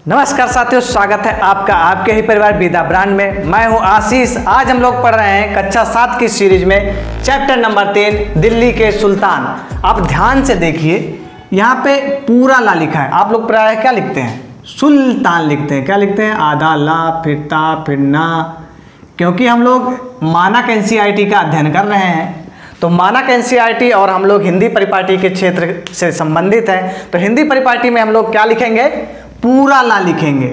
नमस्कार साथियों, स्वागत है आपका आपके ही परिवार विदा ब्रांड में। मैं हूं आशीष। आज हम लोग पढ़ रहे हैं कक्षा 7 की सीरीज में चैप्टर नंबर 3 दिल्ली के सुल्तान। आप ध्यान से देखिए, यहाँ पे पूरा ला लिखा है। आप लोग प्राय क्या लिखते हैं? सुल्तान लिखते हैं। क्या लिखते हैं? आधा ला, फिर ता, फिर ना। क्योंकि हम लोग मानक एनसीईआरटी का अध्ययन कर रहे हैं, तो मानक एनसीईआरटी और हम लोग हिंदी परिपाटी के क्षेत्र से संबंधित हैं। तो हिंदी परिपाटी में हम लोग क्या लिखेंगे? पूरा ला लिखेंगे।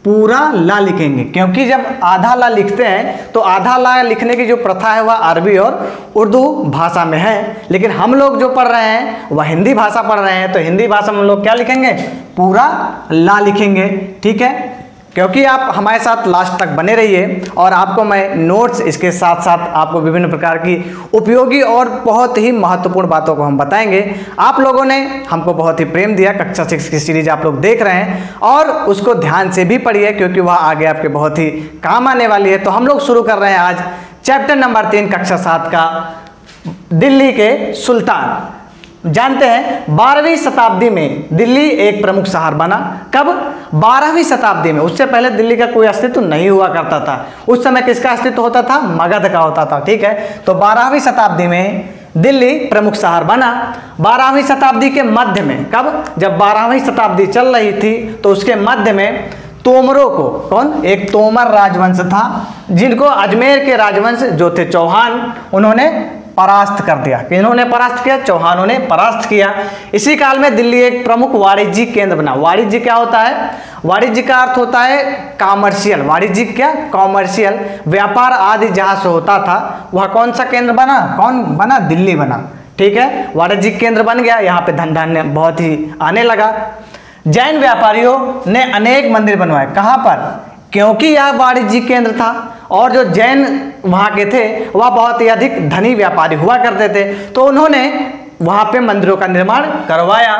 पूरा ला लिखेंगे, क्योंकि जब आधा ला लिखते हैं तो आधा ला लिखने की जो प्रथा है वह अरबी और उर्दू भाषा में है, लेकिन हम लोग जो पढ़ रहे हैं वह हिंदी भाषा पढ़ रहे हैं। तो हिंदी भाषा में हम लोग क्या लिखेंगे? पूरा ला लिखेंगे। ठीक है, क्योंकि आप हमारे साथ लास्ट तक बने रहिए और आपको मैं नोट्स इसके साथ साथ आपको विभिन्न प्रकार की उपयोगी और बहुत ही महत्वपूर्ण बातों को हम बताएंगे। आप लोगों ने हमको बहुत ही प्रेम दिया, कक्षा 6 की सीरीज आप लोग देख रहे हैं और उसको ध्यान से भी पढ़िए, क्योंकि वह आगे आपके बहुत ही काम आने वाली है। तो हम लोग शुरू कर रहे हैं आज चैप्टर नंबर 3 कक्षा 7 का दिल्ली के सुल्तान। जानते हैं 12वीं शताब्दी में दिल्ली एक प्रमुख शहर बना। कब? 12वीं शताब्दी में। उससे पहले दिल्ली का कोई अस्तित्व नहीं हुआ करता था। उस समय किसका अस्तित्व होता था? मगध का होता था। ठीक है, तो 12वीं शताब्दी में दिल्ली प्रमुख शहर बना। 12वीं शताब्दी के मध्य में, कब? जब 12वीं शताब्दी चल रही थी तो उसके मध्य में तोमरों को, कौन? एक तोमर राजवंश था, जिनको अजमेर के राजवंश जो थे चौहान, उन्होंने परास्त कर दिया। किन्होंने परास्त किया? चौहानों ने परास्त किया। इसी काल में दिल्ली एक प्रमुख वाणिज्यिक केंद्र बना। वाणिज्य क्या होता है? वाणिज्य का अर्थ होता है कॉमर्शियल। वाणिज्य क्या? कॉमर्शियल। व्यापार आदि जहां से होता था वह कौन सा केंद्र बना? कौन बना? दिल्ली बना। ठीक है, वाणिज्यिक केंद्र बन गया। यहाँ पे धन धान्य बहुत ही आने लगा। जैन व्यापारियों ने अनेक मंदिर बनवाए। कहाँ पर? क्योंकि यह वाणिज्यिक केंद्र था और जो जैन वहाँ के थे वह बहुत ही अधिक धनी व्यापारी हुआ करते थे, तो उन्होंने वहाँ पे मंदिरों का निर्माण करवाया।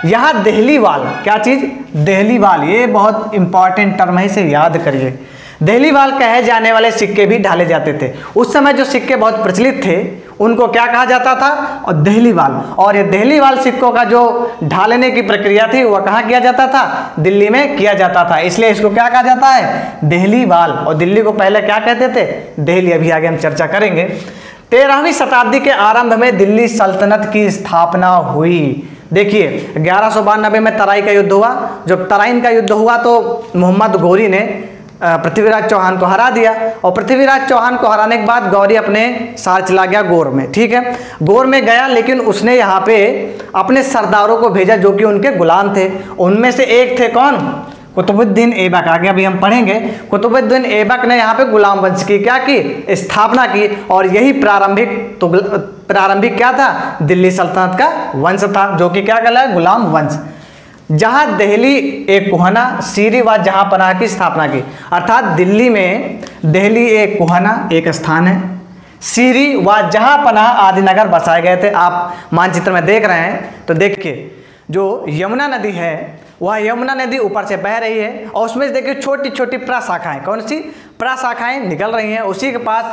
यहाँ देहलीवाल, क्या चीज़? देहलीवाल, ये बहुत इंपॉर्टेंट टर्म है, इसे याद करिए। देहलीवाल कहे जाने वाले सिक्के भी ढाले जाते थे। उस समय जो सिक्के बहुत प्रचलित थे उनको क्या कहा जाता था? और देहलीवाल। और ये देहलीवाल सिक्कों का जो ढालने की प्रक्रिया थी वह कहाँ किया जाता था? दिल्ली में किया जाता था। इसलिए इसको क्या कहा जाता है? देहलीवाल। और दिल्ली को पहले क्या कहते थे? दिल्ली। अभी आगे हम चर्चा करेंगे। 13वीं शताब्दी के आरंभ में दिल्ली सल्तनत की स्थापना हुई। देखिए 1192 में तराइन का युद्ध हुआ। जब तराइन का युद्ध हुआ तो मोहम्मद गौरी ने पृथ्वीराज चौहान को हरा दिया, और पृथ्वीराज चौहान को हराने के बाद गौरी अपने साथ चला गया गौर में। ठीक है, गौर में गया, लेकिन उसने यहाँ पे अपने सरदारों को भेजा जो कि उनके गुलाम थे। उनमें से एक थे कौन? कुतुबुद्दीन ऐबक। आगे अभी हम पढ़ेंगे। कुतुबुद्दीन ऐबक ने यहाँ पे गुलाम वंश की क्या की? स्थापना की। और यही प्रारंभिक क्या था? दिल्ली सल्तनत का वंश था, जो कि क्या कहलाया? गुलाम वंश। जहाँ दिल्ली एक कुहना, सीरी व जहाँ पनाह की स्थापना की। अर्थात दिल्ली में दिल्ली एक कुहना, एक स्थान है, सीरी व जहाँ पनाह आदि नगर बसाए गए थे। आप मानचित्र में देख रहे हैं, तो देखिए जो यमुना नदी है वह यमुना नदी ऊपर से बह रही है और उसमें देखिए छोटी छोटी प्रशाखाएं, कौन सी प्रशाखाएं निकल रही हैं। उसी के पास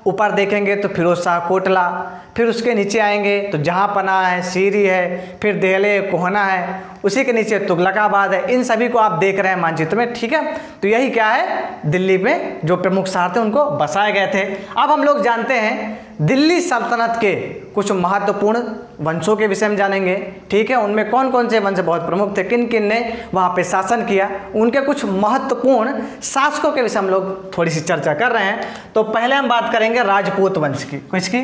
ऊपर देखेंगे तो फिरोज शाह कोटला, फिर उसके नीचे आएंगे तो जहाँ पनाह है, सीरी है, फिर देहले कोहना है, उसी के नीचे तुगलकाबाद है। इन सभी को आप देख रहे हैं मानचित्र में। ठीक है, तो यही क्या है? दिल्ली में जो प्रमुख शहर थे उनको बसाए गए थे। अब हम लोग जानते हैं दिल्ली सल्तनत के कुछ महत्वपूर्ण वंशों के विषय में जानेंगे। ठीक है, उनमें कौन कौन से वंश बहुत प्रमुख थे, किन किन ने वहाँ पे शासन किया, उनके कुछ महत्वपूर्ण शासकों के विषय हम लोग थोड़ी सी चर्चा कर रहे हैं। तो पहले हम बात करेंगे राजपूत वंश की। किसकी?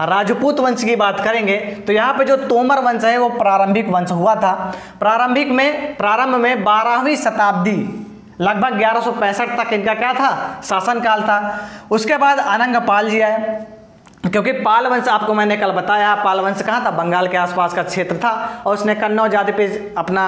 राजपूत वंश की बात करेंगे तो यहाँ पे जो तोमर वंश है वो प्रारंभिक वंश हुआ था। प्रारंभ में 12वीं शताब्दी लगभग 1165 तक इनका क्या था? शासनकाल था। उसके बाद अनंगपाल जी आए, क्योंकि पाल वंश आपको मैंने कल बताया, पाल वंश कहाँ था? बंगाल के आसपास का क्षेत्र था, और उसने कन्नौज आदि पे अपना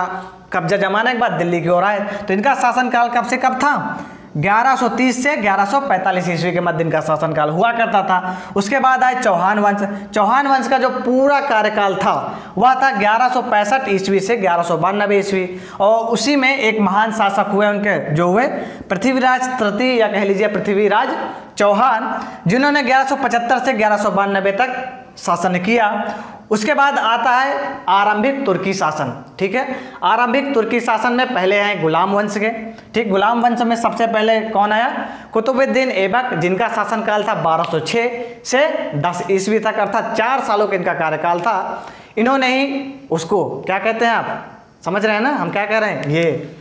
कब्जा जमाने के बाद दिल्ली की ओर आए। तो इनका शासनकाल कब से कब था? 1130 से 1145 ईस्वी के मध्य इनका शासनकाल हुआ करता था। उसके बाद आए चौहान वंश। चौहान वंश का जो पूरा कार्यकाल था वह था 1165 ईस्वी से 1192 ईस्वी, और उसी में एक महान शासक हुए उनके, जो हुए पृथ्वीराज तृतीय, या कह लीजिए पृथ्वीराज चौहान, जिन्होंने 1175 से 1192 तक शासन किया। उसके बाद आता है आरंभिक तुर्की शासन। ठीक है, आरंभिक तुर्की शासन में पहले हैं गुलाम वंश के। ठीक, गुलाम वंश में सबसे पहले कौन आया? कुतुबुद्दीन ऐबक, जिनका शासनकाल था 1206 से 10 ईस्वी तक, अर्थात 4 सालों का इनका कार्यकाल था। इन्होंने ही उसको क्या कहते हैं, आप समझ रहे हैं ना हम क्या कह रहे हैं, ये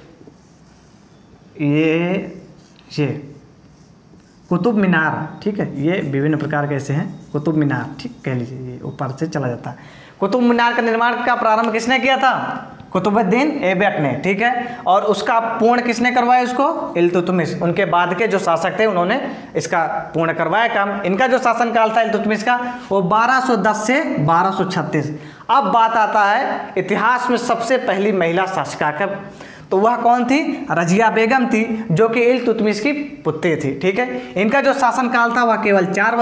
कुतुब मीनार। ठीक है, ये विभिन्न प्रकार के ऐसे हैं कुतुब मीनार। ठीक, कह लीजिए ये ऊपर से चला जाता है। कुतुब मीनार का निर्माण का प्रारंभ किसने किया था? कुतुबुद्दीन ऐबक ने। ठीक है, और उसका पूर्ण किसने करवाया? उसको इल्तुतमिश। उनके बाद के जो शासक थे उन्होंने इसका पूर्ण करवाया काम। इनका जो शासनकाल था इल्तुतमिश का, वो 1210 से 1236। अब बात आता है इतिहास में सबसे पहली महिला शासिका का, तो वह कौन थी? रजिया बेगम थी, जो कि इल्तुतमिश की पुत्री थी। ठीक है, इनका जो शासनकाल था वह केवल 4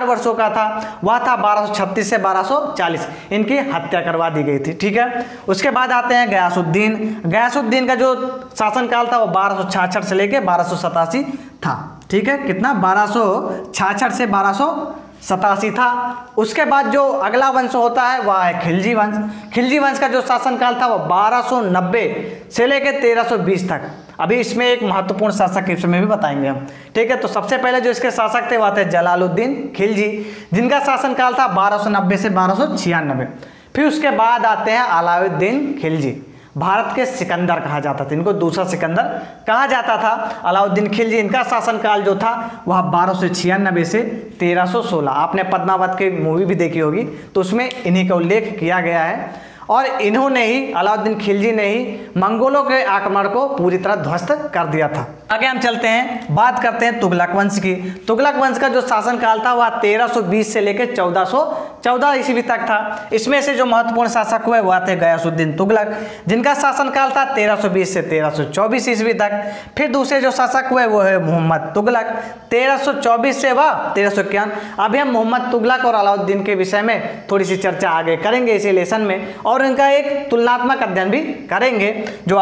वर्षों का था। वह था 1236 से 1240। इनकी हत्या करवा दी गई थी। ठीक है, उसके बाद आते हैं गयासुद्दीन। गयासुद्दीन का जो शासनकाल था वो 1266 से लेकर 1287 था। ठीक है, कितना? 1266 से 1287 था। उसके बाद जो अगला वंश होता है वह है खिलजी वंश। खिलजी वंश का जो शासनकाल था वह 1290 से लेकर 1320 तक। अभी इसमें एक महत्वपूर्ण शासक के विषय में भी बताएंगे हम। ठीक है, तो सबसे पहले जो इसके शासक थे वह थे जलालुद्दीन खिलजी, जिनका शासनकाल था 1290 से 1296। फिर उसके बाद आते हैं अलाउद्दीन खिलजी। भारत के सिकंदर कहा जाता था इनको, दूसरा सिकंदर कहा जाता था। अलाउद्दीन खिलजी, इनका शासनकाल जो था वह 1296 से 1316। आपने पद्मावत की मूवी भी देखी होगी, तो उसमें इन्हीं का उल्लेख किया गया है। और इन्होंने ही, अलाउद्दीन खिलजी ने ही मंगोलों के आक्रमण को पूरी तरह ध्वस्त कर दिया था। आगे हम चलते हैं, बात करते हैं तुगलक वंश की। तुगलक वंश का जो शासनकाल था वह 1320 से लेकर 1414 ईस्वी तक था। इसमें से जो महत्वपूर्ण शासक हुए वह थे गयासुद्दीन तुगलक, जिनका शासनकाल था 1320 से 1324 ईस्वी तक। फिर दूसरे जो शासक हुए वो है मोहम्मद तुगलक, 1324 से वह 1351। अभी हम मोहम्मद तुगलक और अलाउद्दीन के विषय में थोड़ी सी चर्चा आगे करेंगे इसी लेसन में, और इनका एक तुलनात्मक अध्ययन भी करेंगे। जो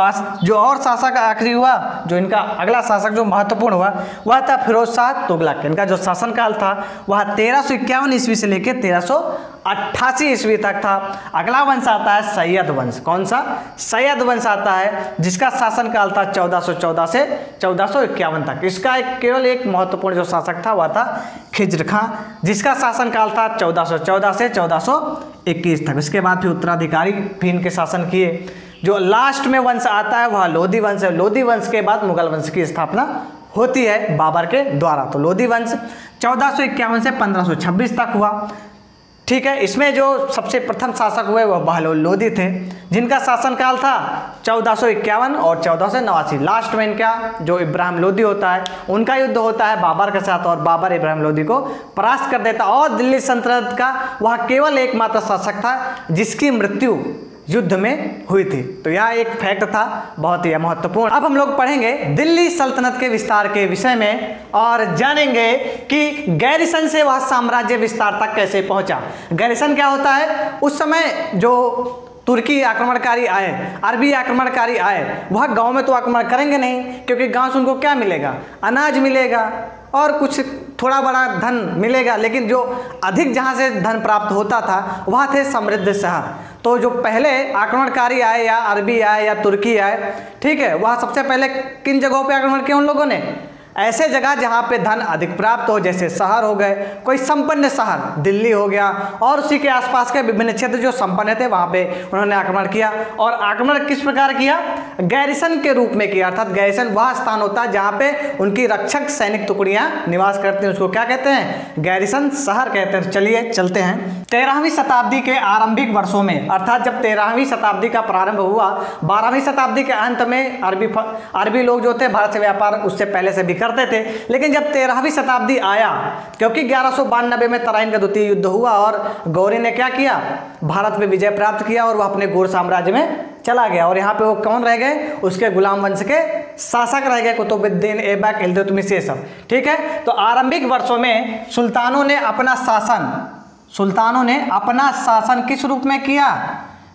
और शासक आखिरी हुआ, जो इनका अगला शासक जो महत्वपूर्ण हुआ वह था फिरोज शाह तुगलक। इनका जो शासनकाल था वह 1351 ईस्वी से लेकर 1388 ईस्वी तक था। अगला वंश आता है सैयद वंश। कौन सा? सैयद वंश आता है, जिसका शासनकाल था 1414 से 1451 तक। इसका केवल एक महत्वपूर्ण जो शासक था वह था खिज्र खां, जिसका शासनकाल था 1414 से 1421 तक। इसके बाद फिर उत्तराधिकारी भी इनके शासन किए। जो लास्ट में वंश आता है वह लोधी वंश है। लोधी वंश के बाद मुगल वंश की स्थापना होती है बाबर के द्वारा। तो लोधी वंश 1451 से 1526 तक हुआ। ठीक है, इसमें जो सबसे प्रथम शासक हुए वह बहलोल लोधी थे, जिनका शासनकाल था 1451 और 1489। लास्ट में इनका जो इब्राहिम लोधी होता है उनका युद्ध होता है बाबर के साथ, और बाबर इब्राहिम लोधी को परास्त कर देता। और दिल्ली सल्तनत का वह केवल एकमात्र शासक था जिसकी मृत्यु युद्ध में हुई थी। तो यह एक फैक्ट था बहुत ही महत्वपूर्ण। अब हम लोग पढ़ेंगे दिल्ली सल्तनत के विस्तार के विषय में और जानेंगे कि गैरिसन से वह साम्राज्य विस्तार तक कैसे पहुंचा। गैरिसन क्या होता है? उस समय जो तुर्की आक्रमणकारी आए, अरबी आक्रमणकारी आए, वह गांव में तो आक्रमण करेंगे नहीं, क्योंकि गांव से उनको क्या मिलेगा? अनाज मिलेगा और कुछ थोड़ा बड़ा धन मिलेगा। लेकिन जो अधिक जहाँ से धन प्राप्त होता था वह थे समृद्ध शहर। तो जो पहले आक्रमणकारी आए या अरबी आए या तुर्की आए, ठीक है, वह सबसे पहले किन जगहों पे आक्रमण किया उन लोगों ने? ऐसे जगह जहाँ पे धन अधिक प्राप्त हो, जैसे शहर हो गए, कोई संपन्न शहर दिल्ली हो गया, और उसी के आसपास के विभिन्न क्षेत्र जो संपन्न थे वहाँ पे उन्होंने आक्रमण किया। और आक्रमण किस प्रकार किया? गैरिसन के रूप में किया। अर्थात गैरिसन वह स्थान होता है जहाँ पे उनकी रक्षक सैनिक टुकड़ियाँ निवास करती हैं, उसको क्या कहते हैं? गैरिसन शहर कहते हैं। चलिए चलते हैं। 13वीं शताब्दी के आरंभिक वर्षों में, अर्थात जब 13वीं शताब्दी का प्रारंभ हुआ, 12वीं शताब्दी के अंत में अरबी लोग जो थे भारत से व्यापार उससे पहले से भी करते थे। लेकिन जब 13वीं शताब्दी आया, क्योंकि 1192 में तराइन का द्वितीय युद्ध हुआ और गौरी ने क्या किया? भारत में विजय प्राप्त किया और वह अपने गौर साम्राज्य में चला गया। और यहाँ पे वो कौन रह गए? उसके गुलाम वंश के शासक रह गए, कुतुबुद्दीन ऐबक, इल्तुतमिश, ये सब। ठीक है, तो आरंभिक वर्षों में सुल्तानों ने अपना शासन किस रूप में किया?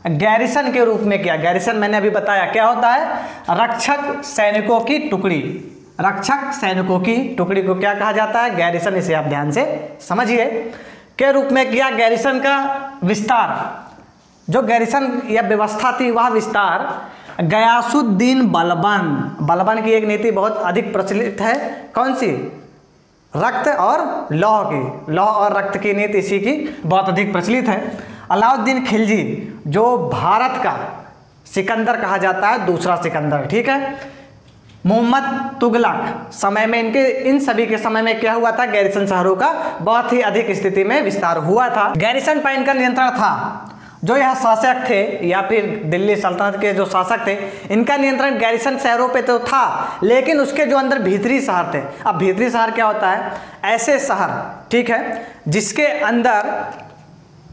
गैरिसन के रूप में किया। गैरिसन मैंने अभी बताया क्या होता है? रक्षक सैनिकों की टुकड़ी। रक्षक सैनिकों की टुकड़ी को क्या कहा जाता है? गैरिसन। इसे आप ध्यान से समझिए। के रूप में किया गैरिसन का विस्तार। जो गैरिसन या व्यवस्था थी वह विस्तार गयासुद्दीन बलबन की एक नीति बहुत अधिक प्रचलित है। कौन सी? रक्त और लौह की, लौह और रक्त की नीति इसी की बहुत अधिक प्रचलित है। अलाउद्दीन खिलजी जो भारत का सिकंदर कहा जाता है, दूसरा सिकंदर, ठीक है। मोहम्मद तुगलक समय में, इनके इन सभी के समय में क्या हुआ था? गैरिसन शहरों का बहुत ही अधिक स्थिति में विस्तार हुआ था। गैरिसन पर इनका नियंत्रण था। जो यहाँ शासक थे या फिर दिल्ली सल्तनत के जो शासक थे, इनका नियंत्रण गैरिसन शहरों पे तो था, लेकिन उसके जो अंदर भीतरी शहर थे। अब भीतरी शहर क्या होता है? ऐसे शहर, ठीक है, जिसके अंदर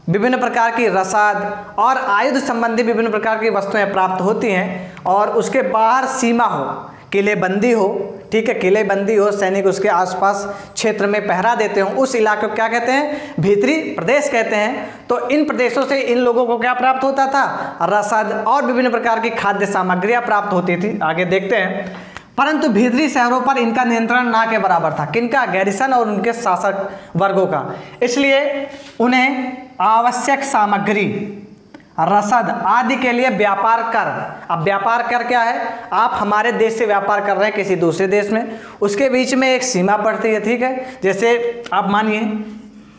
विभिन्न प्रकार की रसद और आयुध संबंधी विभिन्न प्रकार की वस्तुएं प्राप्त होती हैं, और उसके बाहर सीमा हो, किलेबंदी हो, ठीक है, किलेबंदी हो, सैनिक उसके आसपास क्षेत्र में पहरा देते हो, उस इलाके को क्या कहते हैं? भीतरी प्रदेश कहते हैं। तो इन प्रदेशों से इन लोगों को क्या प्राप्त होता था? रसद और विभिन्न प्रकार की खाद्य सामग्रियां प्राप्त होती थी। आगे देखते हैं। परंतु भीतरी शहरों पर इनका नियंत्रण ना के बराबर था। किनका? गैरिसन और उनके शासक वर्गों का। इसलिए उन्हें आवश्यक सामग्री, रसद आदि के लिए व्यापार कर। अब व्यापार कर क्या है? आप हमारे देश से व्यापार कर रहे हैं किसी दूसरे देश में, उसके बीच में एक सीमा पड़ती है, ठीक है। जैसे आप मानिए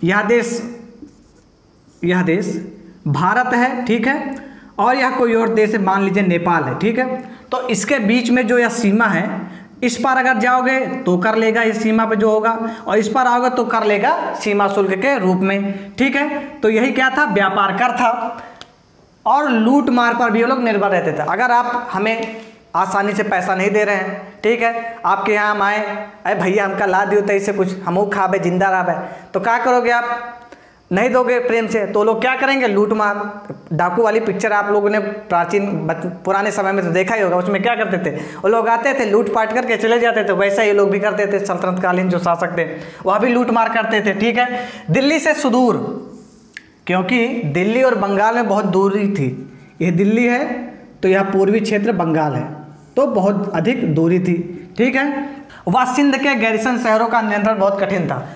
यह देश भारत है, ठीक है, और यह कोई और देश है, मान लीजिए नेपाल है, ठीक है। तो इसके बीच में जो यह सीमा है, इस पर अगर जाओगे तो कर लेगा इस सीमा पे जो होगा, और इस पर आओगे तो कर लेगा सीमा शुल्क के रूप में, ठीक है। तो यही क्या था? व्यापार कर था। और लूट मार पर भी वो लोग निर्भर रहते थे। अगर आप हमें आसानी से पैसा नहीं दे रहे हैं, ठीक है, आपके यहाँ हम आए, अरे भैया हमका ला दियो तो इससे कुछ हमू खाबे जिंदा रहे, तो क्या करोगे? आप नहीं दोगे प्रेम से, तो लोग क्या करेंगे? लूट मार। डाकू वाली पिक्चर आप लोगों ने पुराने समय में तो देखा ही होगा। उसमें क्या करते थे? वो लोग आते थे, लूट पाट करके चले जाते थे। वैसा ये लोग भी करते थे। सल्तनतकालीन जो शासक थे वह भी लूट मार करते थे, ठीक है। दिल्ली से सुदूर, क्योंकि दिल्ली और बंगाल में बहुत दूरी थी। यह दिल्ली है तो यह पूर्वी क्षेत्र बंगाल है, तो बहुत अधिक दूरी थी, ठीक है। वह सिंध के गैरिसन शहरों का नियंत्रण बहुत कठिन था,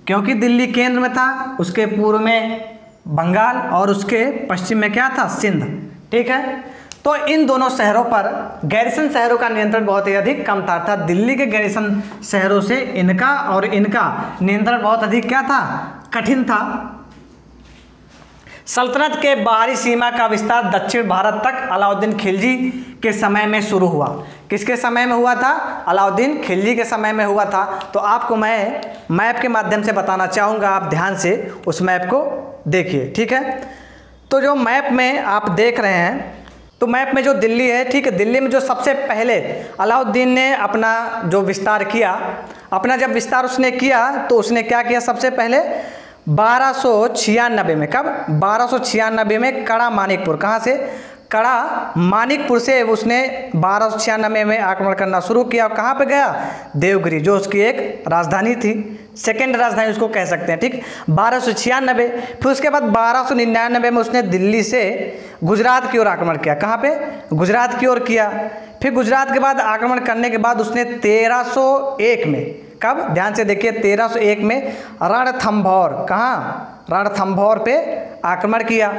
क्योंकि दिल्ली केंद्र में था, उसके पूर्व में बंगाल और उसके पश्चिम में क्या था? सिंध, ठीक है। तो इन दोनों शहरों पर गैरिसन शहरों का नियंत्रण बहुत ही अधिक कम था, अर्थात दिल्ली के गैरिसन शहरों से इनका और इनका नियंत्रण बहुत अधिक क्या था? कठिन था। सल्तनत के बाहरी सीमा का विस्तार दक्षिण भारत तक अलाउद्दीन खिलजी के समय में शुरू हुआ। किसके समय में हुआ था? अलाउद्दीन खिलजी के समय में हुआ था। तो आपको मैं मैप के माध्यम से बताना चाहूँगा, आप ध्यान से उस मैप को देखिए, ठीक है। तो जो मैप में आप देख रहे हैं, तो मैप में जो दिल्ली है, ठीक है, दिल्ली में जो सबसे पहले अलाउद्दीन ने अपना जो विस्तार किया, अपना जब विस्तार उसने किया तो उसने क्या किया? सबसे पहले 1296 में, कब? 1296 में कड़ा मानिकपुर, कहाँ से? कड़ा मानिकपुर से उसने 1296 में आक्रमण करना शुरू किया। और कहाँ पे गया? देवगिरी, जो उसकी एक राजधानी थी, सेकेंड राजधानी उसको कह सकते हैं, ठीक। 1296, फिर उसके बाद 1299 में उसने दिल्ली से गुजरात की ओर आक्रमण किया। कहाँ पे? गुजरात की ओर किया। फिर गुजरात के बाद आक्रमण करने के बाद उसने 1301 में, कब? ध्यान से देखिए, 1301 में रणथंभौर, कहाँ? रणथंभौर पे आक्रमण किया।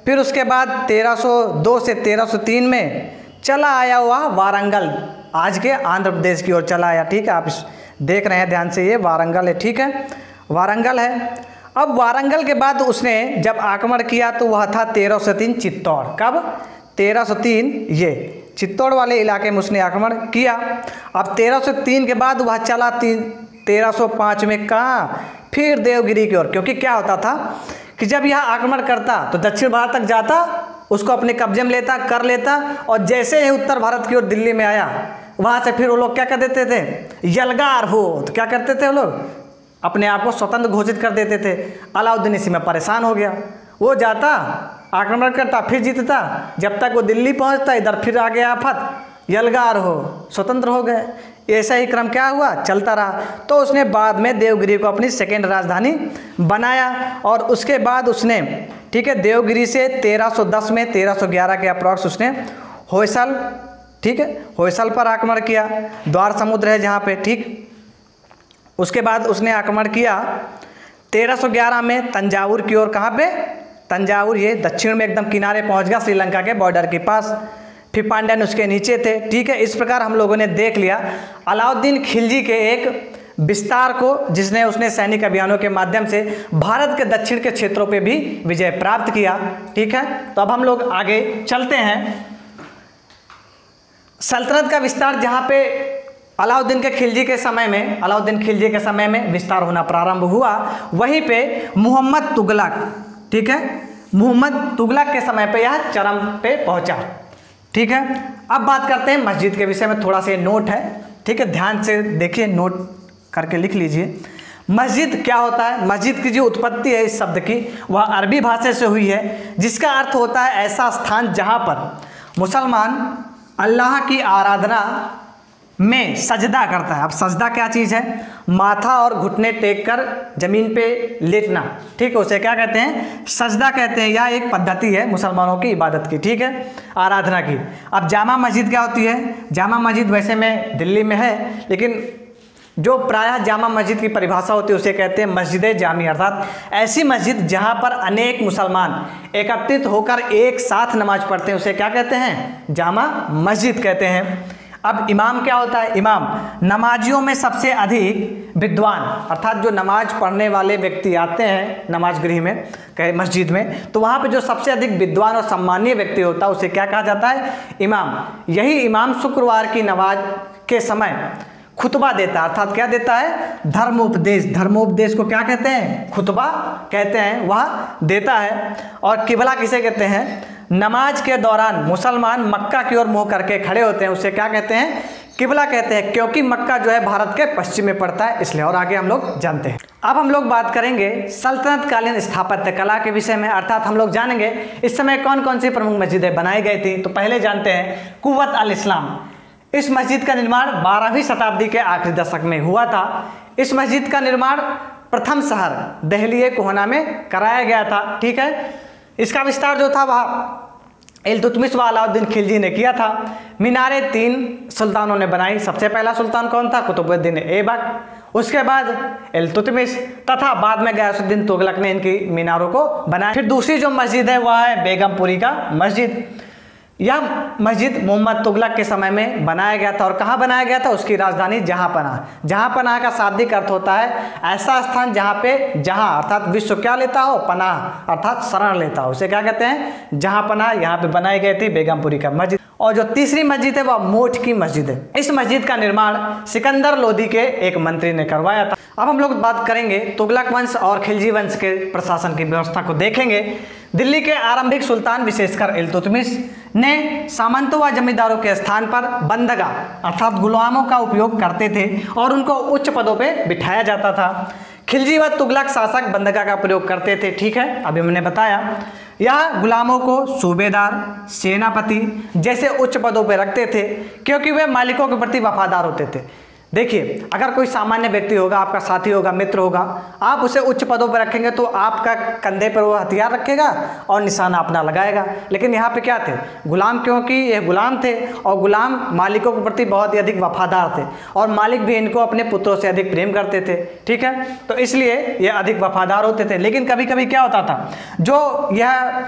फिर उसके बाद 1302 से 1303 में चला आया हुआ वारंगल, आज के आंध्र प्रदेश की ओर चला आया, ठीक है। आप देख रहे हैं ध्यान से, ये वारंगल है, ठीक है, वारंगल है। अब वारंगल के बाद उसने जब आक्रमण किया तो वह था 1303 चित्तौड़, कब? 1303 ये चित्तौड़ वाले इलाके में उसने आक्रमण किया। अब 1303 के बाद वह चला 1305 में कहाँ? फिर देवगिरी की ओर, क्योंकि क्या होता था कि जब यह आक्रमण करता तो दक्षिण भारत तक जाता, उसको अपने कब्जे में लेता, कर लेता, और जैसे ही उत्तर भारत की ओर दिल्ली में आया, वहाँ से फिर वो लोग क्या कर देते थे? यलगार हो, तो क्या करते थे वो लोग? अपने आप को स्वतंत्र घोषित कर देते थे। अलाउद्दीन इसी में परेशान हो गया। वो जाता, आक्रमण करता, फिर जीतता, जब तक वो दिल्ली पहुंचता इधर फिर आ गया आफत, यलगार हो, स्वतंत्र हो गए। ऐसा ही क्रम क्या हुआ? चलता रहा। तो उसने बाद में देवगिरी को अपनी सेकेंड राजधानी बनाया, और उसके बाद उसने, ठीक है, देवगिरी से 1310 में 1311 के अप्रॉक्स उसने होयसल, ठीक है, होयसल पर आक्रमण किया। द्वार समुद्र है जहाँ पे, ठीक। उसके बाद उसने आक्रमण किया 1311 में तंजावुर की ओर, कहाँ पे? तंजावुर, ये दक्षिण में एकदम किनारे पहुंच गया श्रीलंका के बॉर्डर के पास। फिर पांड्यन उसके नीचे थे। ठीक है, इस प्रकार हम लोगों ने देख लिया अलाउद्दीन खिलजी के एक विस्तार को, जिसने उसने सैनिक अभियानों के माध्यम से भारत के दक्षिण के क्षेत्रों पे भी विजय प्राप्त किया। ठीक है, तो अब हम लोग आगे चलते हैं। सल्तनत का विस्तार जहाँ पे अलाउद्दीन खिलजी के समय में विस्तार होना प्रारंभ हुआ, वहीं पे मोहम्मद तुगलक, ठीक है, मोहम्मद तुगलक के समय पे यह चरम पे पहुंचा। ठीक है, अब बात करते हैं मस्जिद के विषय में। थोड़ा सा नोट है, ठीक है, ध्यान से देखिए, नोट करके लिख लीजिए। मस्जिद क्या होता है? मस्जिद की जो उत्पत्ति है इस शब्द की, वह अरबी भाषा से हुई है, जिसका अर्थ होता है ऐसा स्थान जहाँ पर मुसलमान अल्लाह की आराधना में सजदा करता है। अब सजदा क्या चीज़ है? माथा और घुटने टेक कर जमीन पे लेटना। ठीक है, उसे क्या कहते हैं? सजदा कहते हैं। यह एक पद्धति है मुसलमानों की इबादत की, ठीक है, आराधना की। अब जामा मस्जिद क्या होती है? जामा मस्जिद वैसे में दिल्ली में है, लेकिन जो प्रायः जामा मस्जिद की परिभाषा होती है उसे कहते हैं मस्जिद जामी, अर्थात ऐसी मस्जिद जहाँ पर अनेक मुसलमान एकत्रित होकर एक साथ नमाज पढ़ते हैं, उसे क्या कहते हैं? जामा मस्जिद कहते हैं। अब इमाम क्या होता है? इमाम नमाजियों में सबसे अधिक विद्वान, अर्थात जो नमाज पढ़ने वाले व्यक्ति आते हैं नमाज गृह में, कहे मस्जिद में, तो वहाँ पे जो सबसे अधिक विद्वान और सम्मानीय व्यक्ति होता है उसे क्या कहा जाता है? इमाम। यही इमाम शुक्रवार की नमाज के समय खुतबा देता है, अर्थात क्या देता है? धर्मोपदेश। धर्मोपदेश को क्या कहते हैं? खुतबा कहते हैं, वह देता है। और किबला किसे कहते हैं? नमाज के दौरान मुसलमान मक्का की ओर मुंह करके खड़े होते हैं, उसे क्या कहते हैं? किबला कहते हैं, क्योंकि मक्का जो है भारत के पश्चिम में पड़ता है, इसलिए। और आगे हम लोग जानते हैं। अब हम लोग बात करेंगे सल्तनत कालीन स्थापत्य कला के विषय में, अर्थात हम लोग जानेंगे इस समय कौन कौन सी प्रमुख मस्जिदें बनाई गई थी। तो पहले जानते हैं कुव्वत अल इस्लाम। इस मस्जिद का निर्माण 12वीं शताब्दी के आखिरी दशक में हुआ था। इस मस्जिद का निर्माण प्रथम शहर दहलीए कोहना में कराया गया था। ठीक है, इसका विस्तार जो था वह इल्तुतमिश व अलाउद्दीन खिलजी ने किया था। मीनारें 3 सुल्तानों ने बनाई। सबसे पहला सुल्तान कौन था? कुतुबुद्दीन ऐबक। उसके बाद इल्तुतमिश तथा बाद में गयासुद्दीन तुगलक ने इनकी मीनारों को बनाया। फिर दूसरी जो मस्जिद है वह है बेगमपुरी का मस्जिद। यह मस्जिद मोहम्मद तुगलक के समय में बनाया गया था। और कहाँ बनाया गया था? उसकी राजधानी जहाँपनाह। जहाँपनाह का शाब्दिक अर्थ होता है ऐसा स्थान जहाँ पे जहाँ अर्थात विश्व क्या लेता हो? पनाह, अर्थात शरण लेता हो, उसे क्या कहते हैं? जहाँपनाह। यहाँ पे बनाई गई थी बेगमपुरी का मस्जिद। और जो तीसरी मस्जिद है वह मोठ की मस्जिद है। इस मस्जिद का निर्माण सिकंदर लोदी के एक मंत्री ने करवाया था। अब हम लोग बात करेंगे तुगलक वंश और खिलजी वंश के प्रशासन की व्यवस्था को देखेंगे। दिल्ली के आरंभिक सुल्तान विशेषकर इल्तुतमिश ने सामंतों व जमींदारों के स्थान पर बंदगा अर्थात गुलामों का उपयोग करते थे और उनको उच्च पदों पे बिठाया जाता था। खिलजी व तुगलक शासक बंदगा का प्रयोग करते थे। ठीक है, अभी मैंने बताया। यह गुलामों को सूबेदार, सेनापति जैसे उच्च पदों पर रखते थे क्योंकि वे मालिकों के प्रति वफादार होते थे। देखिए, अगर कोई सामान्य व्यक्ति होगा, आपका साथी होगा, मित्र होगा, आप उसे उच्च पदों पर रखेंगे तो आपका कंधे पर वो हथियार रखेगा और निशाना अपना लगाएगा। लेकिन यहाँ पे क्या थे? गुलाम, क्योंकि ये गुलाम थे और गुलाम मालिकों के प्रति बहुत ही अधिक वफादार थे और मालिक भी इनको अपने पुत्रों से अधिक प्रेम करते थे। ठीक है, तो इसलिए ये अधिक वफादार होते थे। लेकिन कभी कभी क्या होता था, जो यह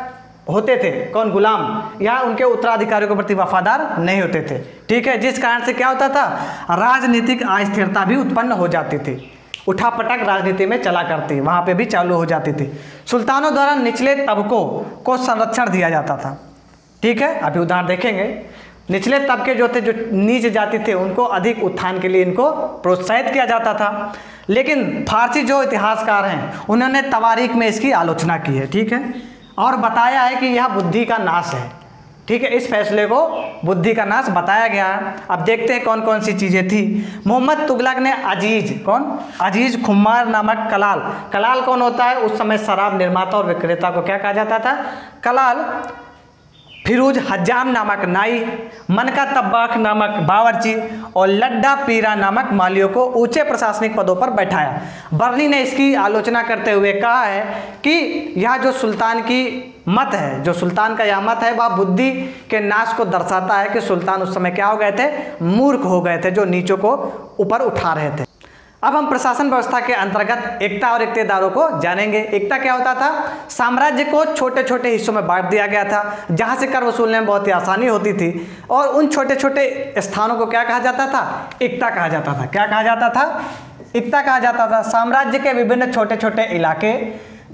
होते थे कौन? गुलाम, या उनके उत्तराधिकारियों के प्रति वफादार नहीं होते थे। ठीक है, जिस कारण से क्या होता था? राजनीतिक अस्थिरता भी उत्पन्न हो जाती थी। उठापटक राजनीति में चला करती, वहाँ पे भी चालू हो जाती थी। सुल्तानों द्वारा निचले तबकों को संरक्षण दिया जाता था। ठीक है, अभी उदाहरण देखेंगे। निचले तबके जो थे, जो नीच जाति थे, उनको अधिक उत्थान के लिए इनको प्रोत्साहित किया जाता था। लेकिन फारसी जो इतिहासकार हैं उन्होंने तवारीख में इसकी आलोचना की है। ठीक है, और बताया है कि यह बुद्धि का नाश है। ठीक है, इस फैसले को बुद्धि का नाश बताया गया है। अब देखते हैं कौन कौन सी चीज़ें थी। मोहम्मद तुगलक ने अजीज, कौन? अजीज खुम्मार नामक कलाल। कलाल कौन होता है? उस समय शराब निर्माता और विक्रेता को क्या कहा जाता था? कलाल। फिरोज हज्जाम नामक नाई, मनका तब्बाख नामक बावर्ची और लड्डा पीरा नामक मालियों को ऊंचे प्रशासनिक पदों पर बैठाया। बर्नी ने इसकी आलोचना करते हुए कहा है कि यह जो सुल्तान की मत है, जो सुल्तान का यह मत है, वह बुद्धि के नाश को दर्शाता है कि सुल्तान उस समय क्या हो गए थे? मूर्ख हो गए थे, जो नीचों को ऊपर उठा रहे थे। अब हम प्रशासन व्यवस्था के अंतर्गत एकता और इक्तेदारों को जानेंगे। एकता क्या होता था? साम्राज्य को छोटे छोटे हिस्सों में बांट दिया गया था जहां से कर वसूलने में बहुत ही आसानी होती थी, और उन छोटे छोटे स्थानों को क्या कहा जाता था? एकता कहा जाता था। क्या कहा जाता था? एकता कहा जाता था। साम्राज्य के विभिन्न छोटे छोटे इलाके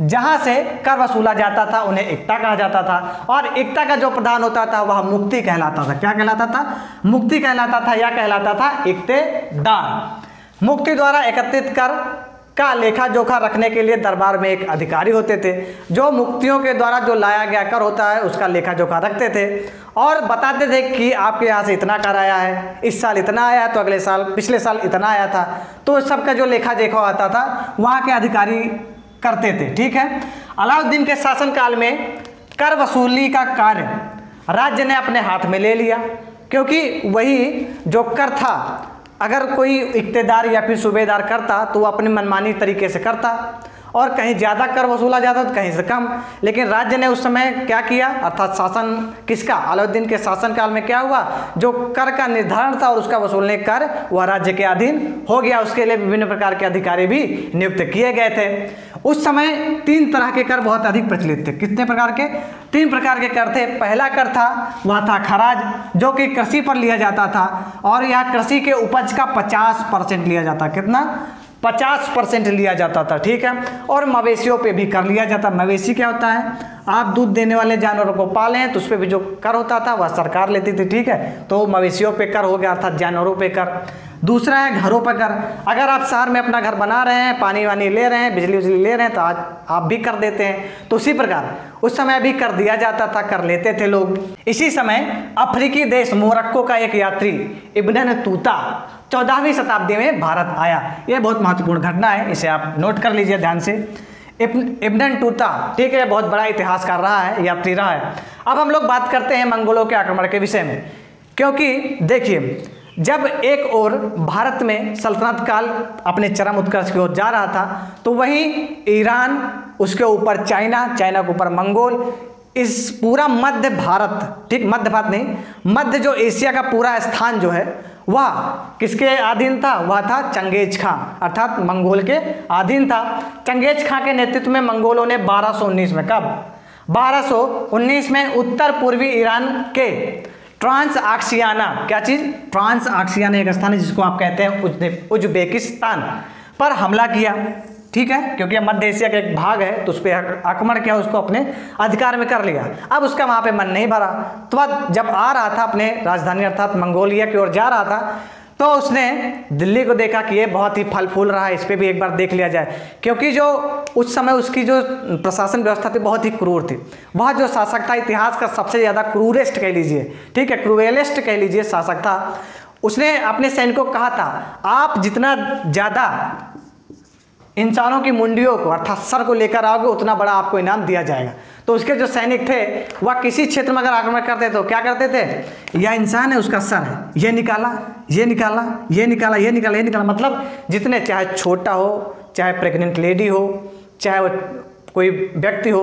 जहां से कर वसूला जाता था उन्हें एकता कहा जाता था, और एकता का जो प्रधान होता था वह मुक्ति कहलाता था। क्या कहलाता था? मुक्ति कहलाता था, या कहलाता था इक्तेदार। मुक्ति द्वारा एकत्रित कर का लेखा जोखा रखने के लिए दरबार में एक अधिकारी होते थे जो मुक्तियों के द्वारा जो लाया गया कर होता है उसका लेखा जोखा रखते थे और बताते थे कि आपके यहाँ से इतना कर आया है, इस साल इतना आया है, तो अगले साल, पिछले साल इतना आया था। तो सबका जो लेखा जोखा आता था वहाँ के अधिकारी करते थे। ठीक है। अलाउद्दीन के शासनकाल में कर वसूली का कार्य राज्य ने अपने हाथ में ले लिया, क्योंकि वही जो कर था अगर कोई इक्तेदार या फिर सूबेदार करता तो वो अपनी मनमानी तरीके से करता, और कहीं ज़्यादा कर वसूला जाता तो कहीं से कम। लेकिन राज्य ने उस समय क्या किया, अर्थात शासन किसका? अलाउद्दीन के शासनकाल में क्या हुआ, जो कर का निर्धारण था और उसका वसूलने का कार्य वह राज्य के अधीन हो गया। उसके लिए विभिन्न प्रकार के अधिकारी भी नियुक्त किए गए थे। उस समय 3 तरह के कर बहुत अधिक प्रचलित थे। कितने प्रकार के? 3 प्रकार के कर थे। पहला कर था वह था खराज, जो कि कृषि पर लिया जाता था, और यह कृषि के उपज का 50% लिया जाता। कितना? 50% लिया जाता था। ठीक है। और मवेशियों पे भी कर लिया जाता। मवेशी क्या होता है? आप दूध देने वाले जानवरों को पालें तो उस पर भी जो कर होता था वह सरकार लेती थी। ठीक है। तो मवेशियों पे कर हो गया, अर्थात जानवरों पे कर। दूसरा है घरों पर कर। अगर आप शहर में अपना घर बना रहे हैं, पानी वानी ले रहे हैं, बिजली उजली ले रहे हैं, तो आज आप भी कर देते हैं। तो उसी प्रकार उस समय भी कर दिया जाता था, कर लेते थे लोग। इसी समय अफ्रीकी देश मोरक्को का एक यात्री इब्न तूता 14वीं शताब्दी में भारत आया। यह बहुत महत्वपूर्ण घटना है, इसे आप नोट कर लीजिए ध्यान से। इब्न तूता, ठीक है, बहुत बड़ा इतिहासकार रहा है, यात्री रहा है। अब हम लोग बात करते हैं मंगोलों के आक्रमण के विषय में, क्योंकि देखिए जब एक ओर भारत में सल्तनत काल अपने चरम उत्कर्ष की ओर जा रहा था, तो वहीं ईरान, उसके ऊपर चाइना, चाइना के ऊपर मंगोल, इस पूरा मध्य भारत, ठीक, मध्य भारत नहीं, मध्य जो एशिया का पूरा स्थान जो है वह किसके अधीन था? वह था चंगेज खां, अर्थात मंगोल के अधीन था। चंगेज खां के नेतृत्व में मंगोलों ने 1219 में, कब? 1219 में उत्तर पूर्वी ईरान के ट्रांस आक्सियाना, क्या चीज? ट्रांस आक्सियाना एक स्थान है जिसको आप कहते हैं उज्बेकिस्तान, पर हमला किया। ठीक है, क्योंकि मध्य एशिया का एक भाग है तो उस पर आक्रमण किया, उसको अपने अधिकार में कर लिया। अब उसका वहाँ पे मन नहीं भरा, तो जब आ रहा था अपने राजधानी अर्थात मंगोलिया की ओर जा रहा था, तो उसने दिल्ली को देखा कि ये बहुत ही फल फूल रहा है, इस पर भी एक बार देख लिया जाए। क्योंकि जो उस समय उसकी जो प्रशासन व्यवस्था थी बहुत ही क्रूर थी। वह जो शासक था इतिहास का सबसे ज़्यादा क्रूरेस्ट कह लीजिए, ठीक है, क्रूएलेस्ट कह लीजिए शासक था। उसने अपने सैनिकों को कहा था, आप जितना ज़्यादा इंसानों की मुंडियों को अर्थात सर को लेकर आओगे उतना बड़ा आपको इनाम दिया जाएगा। तो उसके जो सैनिक थे वह किसी क्षेत्र में अगर आक्रमण करते तो क्या करते थे? यह इंसान है, उसका सर है, ये निकाला, ये निकाला, ये निकाला, ये निकाला, ये निकाला, मतलब जितने, चाहे छोटा हो, चाहे प्रेग्नेंट लेडी हो, चाहे वो कोई व्यक्ति हो,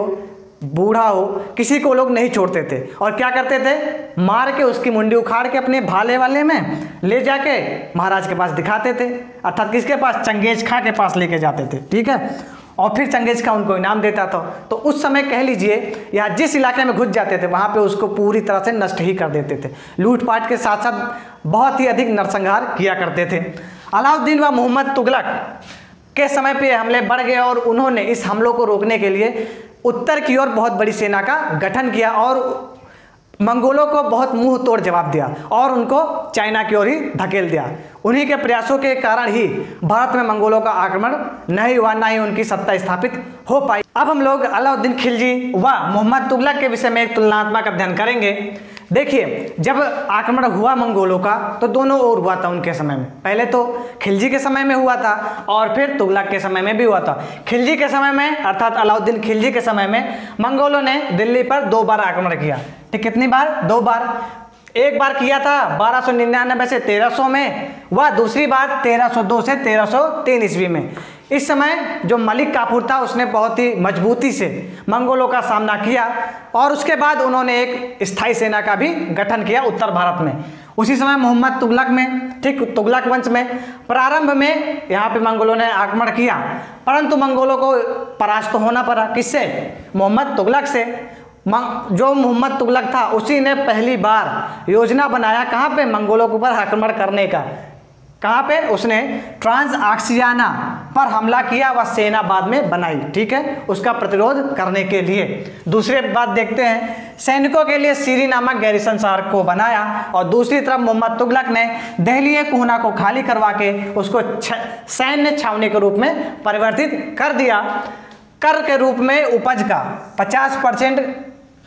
बूढ़ा हो, किसी को लोग नहीं छोड़ते थे। और क्या करते थे? मार के उसकी मुंडी उखाड़ के अपने भाले वाले में ले जाके महाराज के पास दिखाते थे, अर्थात किसके पास? चंगेज खां के पास लेके जाते थे। ठीक है। और फिर चंगेज खां उनको इनाम देता था। तो उस समय कह लीजिए या जिस इलाके में घुस जाते थे वहाँ पे उसको पूरी तरह से नष्ट ही कर देते थे। लूटपाट के साथ साथ बहुत ही अधिक नरसंहार किया करते थे। अलाउद्दीन व मोहम्मद तुगलक के समय पे हमले बढ़ गए और उन्होंने इस हमलों को रोकने के लिए उत्तर की ओर बहुत बड़ी सेना का गठन किया और मंगोलों को बहुत मुंह तोड़ जवाब दिया और उनको चाइना की ओर ही धकेल दिया। उन्हीं के प्रयासों के कारण ही भारत में मंगोलों का आक्रमण नहीं हुआ, ना ही उनकी सत्ता स्थापित हो पाई। अब हम लोग अलाउद्दीन खिलजी व मोहम्मद तुगलक के विषय में एक तुलनात्मक अध्ययन करेंगे। देखिए, जब आक्रमण हुआ मंगोलों का तो दोनों ओर हुआ था उनके समय में। पहले तो खिलजी के समय में हुआ था और फिर तुगलक के समय में भी हुआ था। खिलजी के समय में अर्थात अलाउद्दीन खिलजी के समय में मंगोलों ने दिल्ली पर 2 बार आक्रमण किया। ठीक, कितनी बार? 2 बार। एक बार किया था 1299 से 1300 में, वह दूसरी बार 1302 से 1303 ईस्वी में। इस समय जो मलिक काफूर था उसने बहुत ही मजबूती से मंगोलों का सामना किया और उसके बाद उन्होंने एक स्थायी सेना का भी गठन किया उत्तर भारत में। उसी समय मोहम्मद तुगलक में, ठीक, तुगलक वंश में प्रारंभ में यहाँ पे मंगोलों ने आक्रमण किया, परंतु मंगोलों को परास्त होना पड़ा। किससे? मोहम्मद तुगलक से। जो मोहम्मद तुगलक था उसी ने पहली बार योजना बनाया कहाँ पे? मंगोलों के ऊपर आक्रमण करने का। कहाँ पे? उसने ट्रांसआक्सियाना पर हमला किया, वह सेना बाद में बनाई, ठीक है, उसका प्रतिरोध करने के लिए। दूसरी बात देखते हैं, सैनिकों के लिए सीरी नामक गैरिसन शहर को बनाया और दूसरी तरफ मोहम्मद तुगलक ने दहलीए कुहना को खाली करवा के उसको सैन्य छावनी के रूप में परिवर्तित कर दिया। कर के रूप में उपज का 50%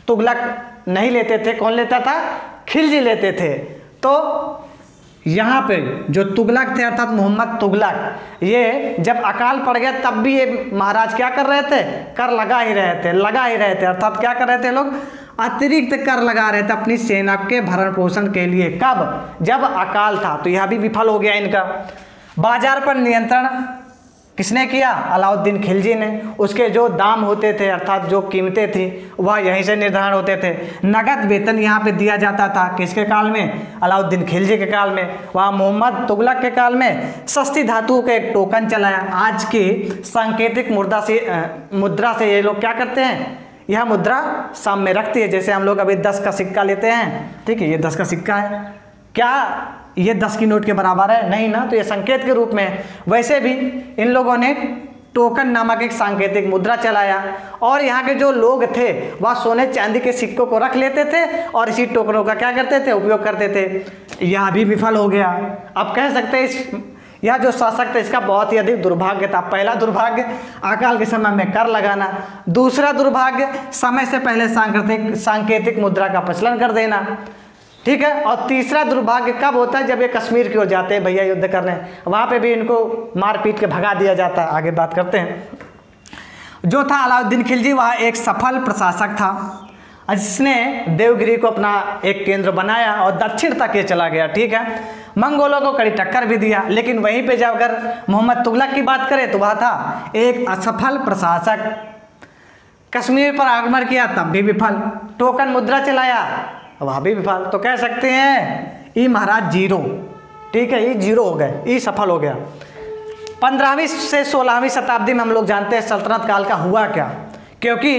तुगलक नहीं लेते थे। कौन लेता था? खिलजी लेते थे। तो यहाँ पे जो तुगलक थे अर्थात मोहम्मद तुगलक, ये जब अकाल पड़ गया तब भी ये महाराज क्या कर रहे थे? कर लगा ही रहे थे। अर्थात क्या कर रहे थे लोग? अतिरिक्त कर लगा रहे थे अपनी सेना के भरण पोषण के लिए। कब? जब अकाल था। तो यह भी विफल हो गया इनका। बाजार पर नियंत्रण किसने किया? अलाउद्दीन खिलजी ने। उसके जो दाम होते थे अर्थात जो कीमतें थी वह यहीं से निर्धारण होते थे। नगद वेतन यहाँ पे दिया जाता था। किसके काल में? अलाउद्दीन खिलजी के काल में। वहाँ मोहम्मद तुगलक के काल में सस्ती धातु का एक टोकन चलाया। आज की सांकेतिक मुद्रा से ये लोग क्या करते हैं? यह मुद्रा सामने रखती है। जैसे हम लोग अभी 10 का सिक्का लेते हैं, ठीक है, ये 10 का सिक्का है, क्या ये 10 की नोट के बराबर है? नहीं ना, तो ये संकेत के रूप में। वैसे भी इन लोगों ने टोकन नामक एक सांकेतिक मुद्रा चलाया और यहाँ के जो लोग थे वह सोने चांदी के सिक्कों को रख लेते थे और इसी टोकनों का क्या करते थे? उपयोग करते थे। यह भी विफल हो गया। अब कह सकते हैं यह जो शासक था इसका बहुत ही अधिक दुर्भाग्य था। पहला दुर्भाग्य अकाल के समय में कर लगाना, दूसरा दुर्भाग्य समय से पहले सांकेतिक मुद्रा का प्रचलन कर देना, ठीक है, और तीसरा दुर्भाग्य कब होता है? जब ये कश्मीर की ओर जाते हैं भैया युद्ध करने, वहाँ पे भी इनको मार पीट के भगा दिया जाता है। आगे बात करते हैं। जो था अलाउद्दीन खिलजी, वह एक सफल प्रशासक था जिसने देवगिरी को अपना एक केंद्र बनाया और दक्षिण तक ये चला गया, ठीक है। मंगोलों को कड़ी टक्कर भी दिया, लेकिन वहीं पे जब अगर मोहम्मद तुगलक की बात करें तो वह था एक असफल प्रशासक। कश्मीर पर आक्रमण किया तब भी विफल, टोकन मुद्रा चलाया वह भी विफल। तो कह सकते हैं ये महाराज जीरो, ठीक है, ये जीरो हो गए, ये सफल हो गया। 15वीं से 16वीं शताब्दी में हम लोग जानते हैं सल्तनत काल का हुआ क्या, क्योंकि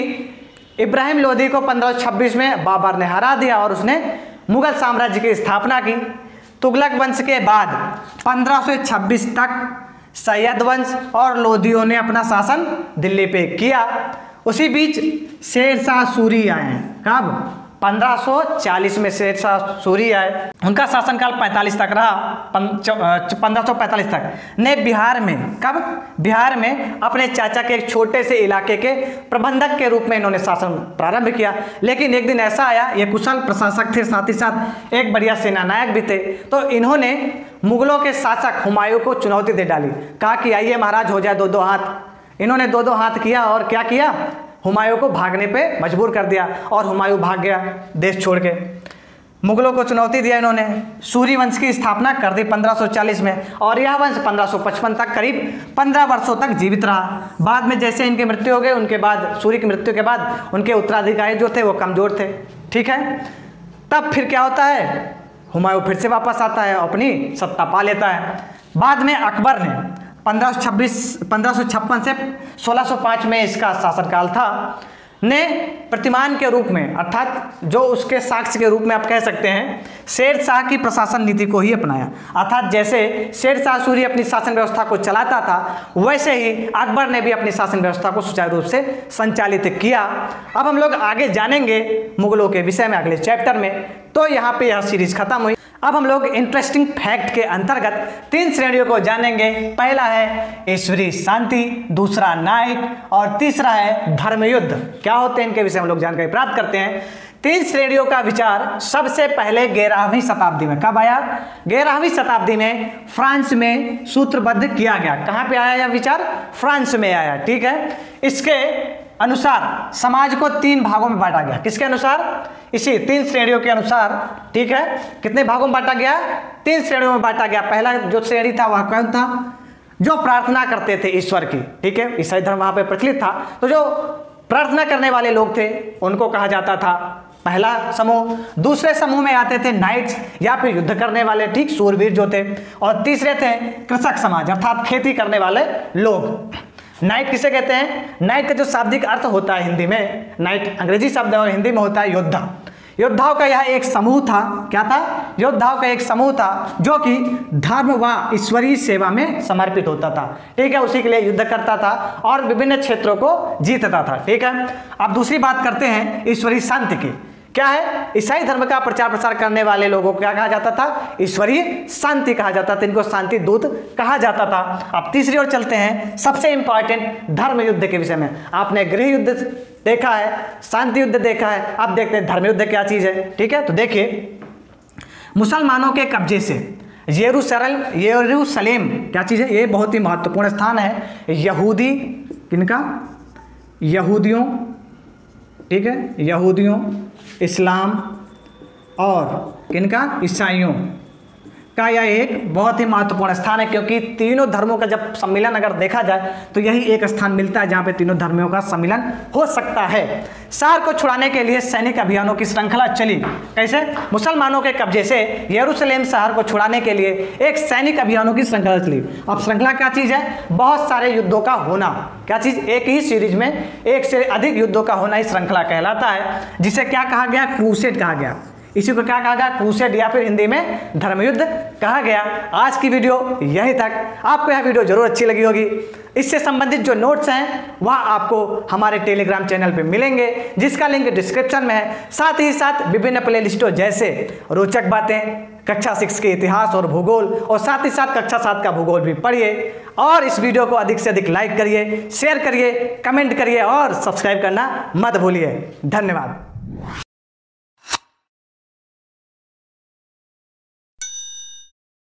इब्राहिम लोदी को 1526 में बाबर ने हरा दिया और उसने मुगल साम्राज्य की स्थापना की। तुगलक वंश के बाद 1526 तक सैयद वंश और लोदियों ने अपना शासन दिल्ली पे किया। उसी बीच शेर शाह सूरी आए हैं। कब? 1540 में शेर शाह सूरी आए। उनका शासनकाल 45 तक रहा, 1545 तक। ने बिहार में, कब? बिहार में अपने चाचा के एक छोटे से इलाके के प्रबंधक के रूप में इन्होंने शासन प्रारंभ किया। लेकिन एक दिन ऐसा आया, ये कुशल प्रशासक थे, साथ ही साथ एक बढ़िया सेनानायक भी थे, तो इन्होंने मुगलों के शासक हुमायूं को चुनौती दे डाली। कहा कि आइए महाराज हो जाए दो दो हाथ। इन्होंने दो दो हाथ किया और क्या किया? हुमायूं को भागने पे मजबूर कर दिया और हुमायूं भाग गया देश छोड़ के। मुगलों को चुनौती दिया इन्होंने। सूरी वंश की स्थापना कर दी 1540 में और यह वंश 1555 तक करीब 15 वर्षों तक जीवित रहा। बाद में जैसे इनकी मृत्यु हो गई, उनके बाद सूरी की मृत्यु के बाद उनके उत्तराधिकारी जो थे वो कमजोर थे, ठीक है। तब फिर क्या होता है? हुमायूं फिर से वापस आता है, अपनी सत्ता पा लेता है। बाद में अकबर ने 1556 से 1605 में इसका शासनकाल था, ने प्रतिमान के रूप में अर्थात जो उसके साक्ष्य के रूप में आप कह सकते हैं शेर शाह की प्रशासन नीति को ही अपनाया। अर्थात जैसे शेर शाह सूरी अपनी शासन व्यवस्था को चलाता था, वैसे ही अकबर ने भी अपनी शासन व्यवस्था को सुचारू रूप से संचालित किया। अब हम लोग आगे जानेंगे मुगलों के विषय में अगले चैप्टर में। तो यहाँ पे यह सीरीज खत्म हुई। अब हम लोग इंटरेस्टिंग फैक्ट के अंतर्गत 3 श्रेणियों को जानेंगे। पहला है ईश्वरीय शांति, दूसरा न्यायिक और तीसरा है धर्मयुद्ध। क्या होते हैं इनके विषय में हम लोग जानकारी प्राप्त करते हैं। 3 श्रेणियों का विचार सबसे पहले 11वीं शताब्दी में कब आया? 11वीं शताब्दी में फ्रांस में सूत्रबद्ध किया गया। कहाँ पे आया यह विचार? फ्रांस में आया, ठीक है। इसके अनुसार समाज को 3 भागों में बांटा गया। किसके अनुसार? इसी 3 श्रेणियों के अनुसार, ठीक है। कितने भागों में बांटा गया? 3 श्रेणियों में बांटा गया। पहला जो श्रेणी था वह कौन था? जो प्रार्थना करते थे ईश्वर की, ठीक है। ईसाई धर्म वहां पे प्रचलित था, तो जो प्रार्थना करने वाले लोग थे उनको कहा जाता था पहला समूह। दूसरे समूह में आते थे नाइट्स या फिर युद्ध करने वाले, ठीक, शूरवीर जो थे। और तीसरे थे कृषक समाज अर्थात खेती करने वाले लोग। नाइट किसे कहते हैं? नाइट का जो शाब्दिक अर्थ होता है हिंदी में, नाइट अंग्रेजी शब्द है और हिंदी में होता है योद्धा। योद्धाओं का यह एक समूह था। क्या था? योद्धाओं का एक समूह था जो कि धर्म व ईश्वरीय सेवा में समर्पित होता था, ठीक है। उसी के लिए युद्ध करता था और विभिन्न क्षेत्रों को जीतता था, ठीक है। अब दूसरी बात करते हैं ईश्वरीय शांति की। क्या है? ईसाई धर्म का प्रचार प्रसार करने वाले लोगों को क्या कहा जाता था? ईश्वरीय शांति कहा जाता था, इनको शांति दूत कहा जाता था। अब तीसरी ओर चलते हैं, सबसे इंपॉर्टेंट धर्म युद्ध के विषय में। आपने गृह युद्ध देखा है, शांति युद्ध देखा है, अब देखते हैं धर्म युद्ध क्या चीज है, ठीक है। तो देखिए, मुसलमानों के कब्जे से यरूशलेम क्या चीज है? ये बहुत ही महत्वपूर्ण स्थान है। यहूदी, किनका? यहूदियों, ठीक है, यहूदियों, इस्लाम और किनका? ईसाइयों का यह एक बहुत ही महत्वपूर्ण स्थान है, क्योंकि तीनों धर्मों का जब सम्मिलन अगर देखा जाए तो यही एक स्थान मिलता है जहां पे तीनों धर्मों का सम्मिलन हो सकता है। शहर को छुड़ाने के लिए सैनिक अभियानों की श्रृंखला चली। कैसे? मुसलमानों के कब्जे से यरूशलेम शहर को छुड़ाने के लिए एक सैनिक अभियानों की श्रृंखला चली। अब श्रृंखला क्या चीज है? बहुत सारे युद्धों का होना। क्या चीज? एक ही सीरीज में एक से अधिक युद्धों का होना ही श्रृंखला कहलाता है, जिसे क्या कहा गया? क्रूसेड कहा गया। इसी को क्या कहा गया? क्रूसेड या फिर हिंदी में धर्मयुद्ध कहा गया। आज की वीडियो यहीं तक। आपको यह वीडियो जरूर अच्छी लगी होगी। इससे संबंधित जो नोट्स हैं वह आपको हमारे टेलीग्राम चैनल पे मिलेंगे, जिसका लिंक डिस्क्रिप्शन में है। साथ ही साथ विभिन्न प्ले लिस्टों जैसे रोचक बातें, कक्षा 6 के इतिहास और भूगोल, और साथ ही साथ कक्षा 7 का भूगोल भी पढ़िए। और इस वीडियो को अधिक से अधिक लाइक करिए, शेयर करिए, कमेंट करिए और सब्सक्राइब करना मत भूलिए। धन्यवाद।